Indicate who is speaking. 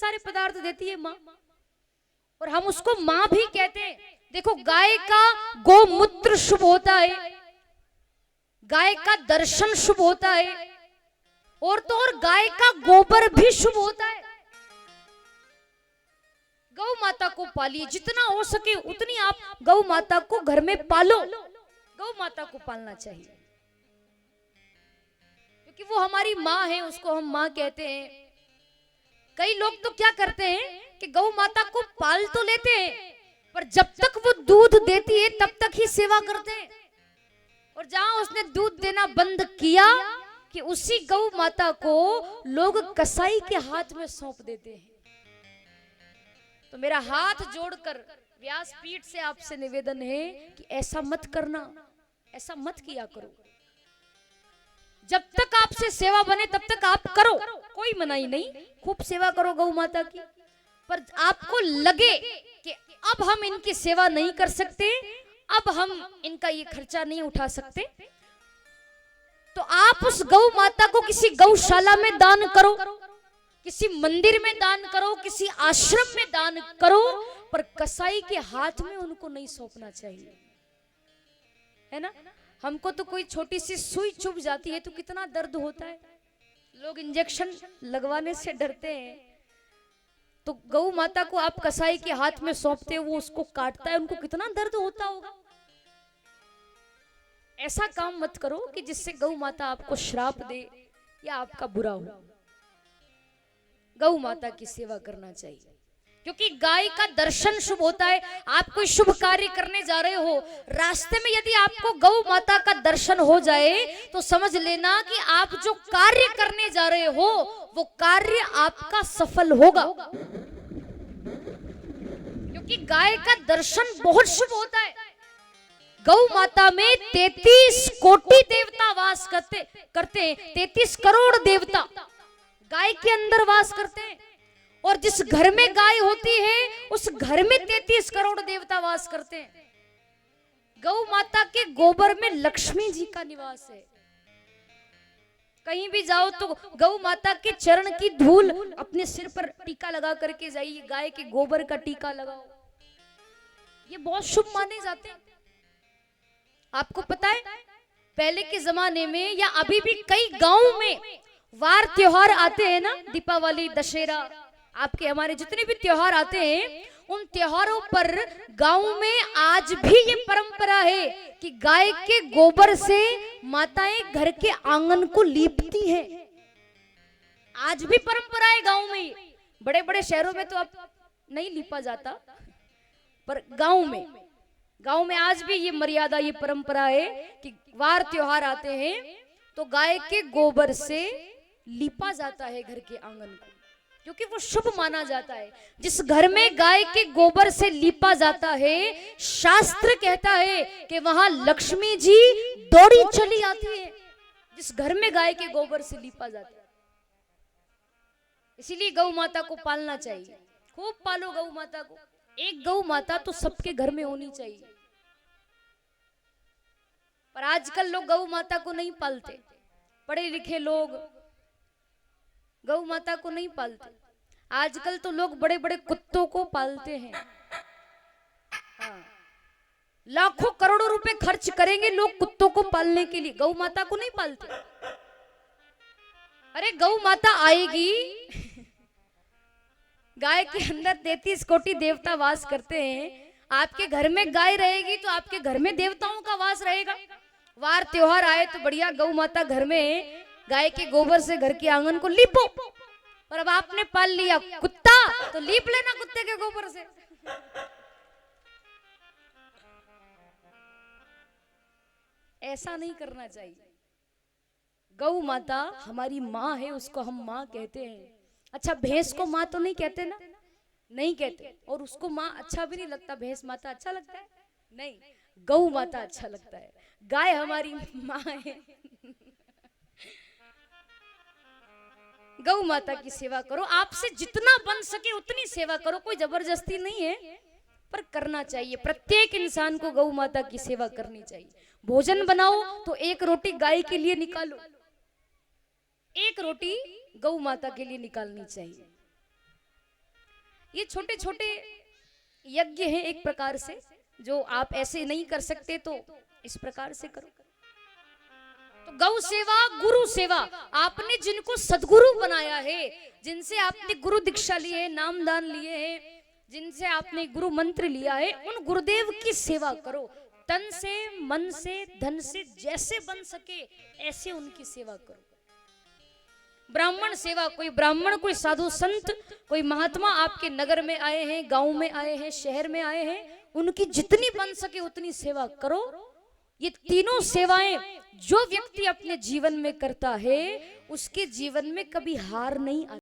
Speaker 1: सारे पदार्थ देती है माँ, और हम उसको माँ भी कहते हैं। देखो, गाय का गोमूत्र शुभ होता है, गाय का दर्शन शुभ होता है, और तो और गाय का गोबर भी शुभ होता है। गौ माता को पालिए, जितना हो सके उतनी आप गौ माता को घर में पालो। गौ माता को पालना चाहिए, क्योंकि वो हमारी माँ है, उसको हम माँ कहते हैं। कई लोग तो क्या करते हैं कि गौ माता को पाल तो लेते हैं, पर जब तक वो दूध देती है तब तक ही सेवा करते हैं, और जहां उसने दूध देना बंद किया कि उसी गौ माता को लोग कसाई के हाथ में सौंप देते हैं। तो मेरा हाथ जोड़कर व्यासपीठ से आपसे निवेदन है कि ऐसा मत करना, ऐसा मत किया करो। जब तक आपसे सेवा बने तब तक आप करो, कोई मनाही नहीं, खूब सेवा करो गौ माता की। पर आपको लगे कि अब हम इनकी सेवा नहीं कर सकते, अब हम इनका ये खर्चा नहीं उठा सकते, तो आप उस गौ माता को किसी गौशाला में दान करो, किसी मंदिर में दान करो, किसी आश्रम में दान करो, पर कसाई के हाथ में उनको नहीं सौंपना चाहिए, है ना। हमको तो कोई छोटी सी सुई चुभ जाती है तो कितना दर्द होता है, लोग इंजेक्शन लगवाने से डरते हैं। तो गौ माता को आप कसाई के हाथ में सौंपते हो, वो उसको काटता है, उनको कितना दर्द होता होगा। ऐसा काम मत करो कि जिससे गौ माता आपको श्राप दे या आपका बुरा हो। गौ माता की सेवा करना चाहिए, क्योंकि गाय का दर्शन शुभ होता है। आप कोई शुभ कार्य करने जा रहे हो, रास्ते में यदि आपको गौ माता का दर्शन हो जाए तो समझ लेना कि आप जो कार्य करने जा रहे हो वो कार्य आपका सफल होगा, क्योंकि गाय का दर्शन बहुत शुभ होता है। गौ माता में 33 कोटि देवता वास करते हैं, 33 करोड़ देवता गाय के अंदर वास करते हैं, और जिस घर में गाय होती है उस घर में 33 करोड़ देवता वास करते हैं। गौ माता के गोबर में लक्ष्मी जी का निवास है। कहीं भी जाओ तो गौ माता के चरण की धूल अपने सिर पर टीका लगा करके जाइए, गाय के गोबर का टीका लगाओ, ये बहुत शुभ माने जाते हैं। आपको पता है, पहले के जमाने में या अभी भी कई गांवों में वार त्योहार आते हैं ना, दीपावली, दशहरा, आपके हमारे जितने भी त्योहार आते हैं, उन त्योहारों पर गांव में आज भी ये परंपरा है कि गाय के गोबर से माताएं घर के आंगन को लीपती हैं। आज भी परंपरा है गांव में। बड़े बड़े शहरों में तो अब नहीं लीपा जाता, पर गांव में आज भी ये मर्यादा, ये परंपरा है कि वार त्योहार आते हैं तो गाय के गोबर से लीपा जाता है घर के आंगन को, क्योंकि वो शुभ माना जाता है। जिस घर में गाय के गोबर से लीपा जाता है, शास्त्र कहता है कि वहां लक्ष्मी जी दौड़ी चली आती है, जिस घर में गाय के गोबर से लीपा जाता है। इसीलिए गौ माता को पालना चाहिए, खूब पालो गौ माता को। एक गौ माता तो सबके घर में होनी चाहिए, पर आजकल लोग गौ माता को नहीं पालते। पढ़े लिखे लोग गौ माता को नहीं पालते। आजकल तो लोग बड़े बड़े कुत्तों को पालते हैं। हाँ, लाखों करोड़ों रुपए खर्च करेंगे लोग कुत्तों को पालने के लिए, गौ माता को नहीं पालते। अरे गौ माता आएगी, गाय के अंदर 33 कोटि देवता वास करते हैं। आपके घर में गाय रहेगी तो आपके घर में देवताओं का वास रहेगा। वार त्योहार आए तो बढ़िया गौ माता घर में गाय के गोबर से घर के आंगन को लीपो। और अब आपने पाल लिया कुत्ता तो लीप लेना कुत्ते के गोबर से। ऐसा नहीं करना चाहिए। गौ माता हमारी माँ है, उसको हम माँ कहते हैं। अच्छा, भैंस को माँ तो नहीं कहते ना, नहीं कहते, और उसको माँ अच्छा भी नहीं लगता। भैंस माता अच्छा लगता है? नहीं, गौ माता अच्छा लगता है। गाय हमारी माँ है। गौ माता की सेवा करो, आपसे जितना बन सके उतनी सेवा करो, कोई जबरदस्ती नहीं है, पर करना चाहिए। प्रत्येक इंसान को गौ माता की सेवा करनी चाहिए। भोजन बनाओ तो एक रोटी गाय के लिए निकालो, एक रोटी गौ माता के लिए निकालनी चाहिए। ये छोटे छोटे यज्ञ हैं एक प्रकार से, जो आप ऐसे नहीं कर सकते तो इस प्रकार से करो। तो गौ सेवा, गुरु सेवा, आपने जिनको सदगुरु बनाया है, जिनसे आपने गुरु दीक्षा ली है, नामदान लिए हैं, जिनसे आपने गुरु मंत्र लिया है, उन गुरुदेव की सेवा करो। तन से, मन से, धन से, जैसे बन सके ऐसे उनकी सेवा करो। ब्राह्मण सेवा, कोई ब्राह्मण, कोई साधु संत, कोई महात्मा आपके नगर में आए हैं, गांव में आए हैं, शहर में आए हैं, उनकी जितनी बन सके उतनी सेवा करो। ये तीनों सेवाएं जो व्यक्ति अपने जीवन में करता है, उसके जीवन में कभी हार नहीं आती।